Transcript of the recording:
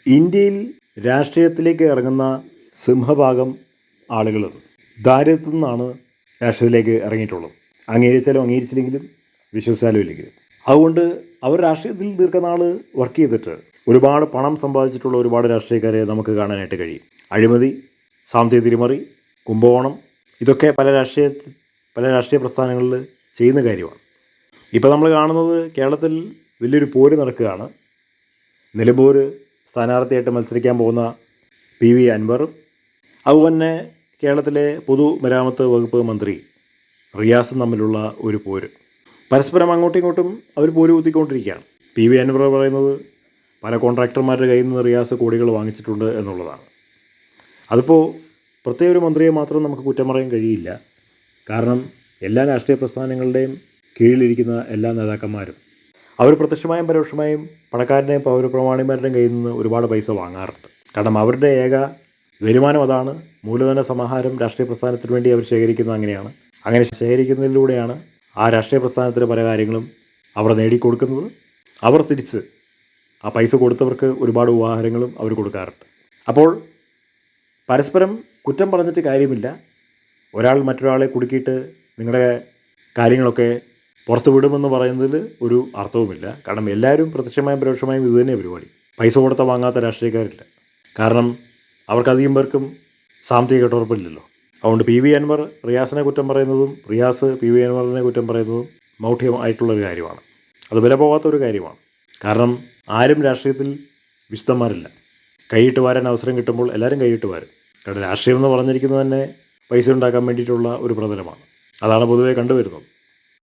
ഇന്ത്യയിൽ രാഷ്ട്രീയത്തിലേക്ക് ഇറങ്ങുന്ന സിംഹഭാഗം ആളുകൾ ദാരിദ്ര്യത്തിൽ നിന്നാണ് രാഷ്ട്രീയത്തിലേക്ക് ഇറങ്ങിയിട്ടുള്ളത്. അംഗീകരിച്ചാലും അംഗീകരിച്ചില്ലെങ്കിലും വിശ്വസിച്ചാലും ഇല്ലെങ്കിലും. അതുകൊണ്ട് അവർ രാഷ്ട്രീയത്തിൽ ദീർഘനാൾ വർക്ക് ചെയ്തിട്ട് ഒരുപാട് പണം സമ്പാദിച്ചിട്ടുള്ള ഒരുപാട് രാഷ്ട്രീയക്കാരെ നമുക്ക് കാണാനായിട്ട് കഴിയും. അഴിമതി, സാമ്പത്തിക തിരിമറി, കുംഭകോണം, ഇതൊക്കെ പല രാഷ്ട്രീയ പ്രസ്ഥാനങ്ങളിൽ ചെയ്യുന്ന കാര്യമാണ്. ഇപ്പോൾ നമ്മൾ കാണുന്നത് കേരളത്തിൽ വലിയൊരു പോര് നടക്കുകയാണ്. നിലമ്പൂർ സ്ഥാനാർത്ഥിയായിട്ട് മത്സരിക്കാൻ പോകുന്ന PV അൻവറും അതുപോലെ കേരളത്തിലെ പൊതുമരാമത്ത് വകുപ്പ് മന്ത്രി റിയാസും തമ്മിലുള്ള ഒരു പോര്. പരസ്പരം അങ്ങോട്ടും ഇങ്ങോട്ടും അവർ പോര് കുത്തിക്കൊണ്ടിരിക്കുകയാണ്. PV അൻവർ പറയുന്നത് പല കോൺട്രാക്ടർമാരുടെ കയ്യിൽ നിന്ന് റിയാസ് കോടികൾ വാങ്ങിച്ചിട്ടുണ്ട് എന്നുള്ളതാണ്. അതിപ്പോൾ പ്രത്യേക ഒരു മന്ത്രിയെ മാത്രം നമുക്ക് കുറ്റം പറയാൻ കഴിയില്ല. കാരണം എല്ലാ രാഷ്ട്രീയ പ്രസ്ഥാനങ്ങളുടെയും കീഴിലിരിക്കുന്ന എല്ലാ നേതാക്കന്മാരും അവർ പ്രത്യക്ഷമായും പരോക്ഷമായും പണക്കാരുടെയും പൗരപ്രമാണിമാരുടെയും കയ്യിൽ നിന്ന് ഒരുപാട് പൈസ വാങ്ങാറുണ്ട്. കാരണം അവരുടെ ഏക വരുമാനം അതാണ്. മൂലധന സമാഹാരം രാഷ്ട്രീയ പ്രസ്ഥാനത്തിന് വേണ്ടി അവർ ശേഖരിക്കുന്നത് അങ്ങനെയാണ്. അങ്ങനെ ശേഖരിക്കുന്നതിലൂടെയാണ് ആ രാഷ്ട്രീയ പ്രസ്ഥാനത്തിൻ്റെ പല കാര്യങ്ങളും അവർ നേടിക്കൊടുക്കുന്നത്. അവർ തിരിച്ച് ആ പൈസ കൊടുത്തവർക്ക് ഒരുപാട് ഉപഹാരങ്ങളും അവർ കൊടുക്കാറുണ്ട്. അപ്പോൾ പരസ്പരം കുറ്റം പറഞ്ഞിട്ട് കാര്യമില്ല. ഒരാൾ മറ്റൊരാളെ കുടുക്കിയിട്ട് നിങ്ങളുടെ കാര്യങ്ങളൊക്കെ പുറത്തു വിടുമെന്ന് പറയുന്നതിൽ ഒരു അർത്ഥവുമില്ല. കാരണം എല്ലാവരും പ്രത്യക്ഷമായും പരോക്ഷമായും ഇത് തന്നെ പരിപാടി. പൈസ കൊടുത്ത വാങ്ങാത്ത രാഷ്ട്രീയക്കാരില്ല. കാരണം അവർക്കധികം പേർക്കും സാമ്പത്തിക കെട്ടുറപ്പില്ലല്ലോ. അതുകൊണ്ട് PV അൻവർ റിയാസിനെ കുറ്റം പറയുന്നതും റിയാസ് PV അൻവറിനെ കുറ്റം പറയുന്നതും മൗഢ്യമായിട്ടുള്ളൊരു കാര്യമാണ്. അത് വില പോകാത്തൊരു കാര്യമാണ്. കാരണം ആരും രാഷ്ട്രീയത്തിൽ വിശുദ്ധന്മാരില്ല. കൈയിട്ട് വാരാൻ അവസരം കിട്ടുമ്പോൾ എല്ലാവരും കൈയിട്ട് വാരും. കാരണം രാഷ്ട്രീയം എന്ന് പറഞ്ഞിരിക്കുന്നത് തന്നെ പൈസ ഉണ്ടാക്കാൻ വേണ്ടിയിട്ടുള്ള ഒരു പ്രതലമാണ്. അതാണ് പൊതുവേ കണ്ടുവരുന്നത്.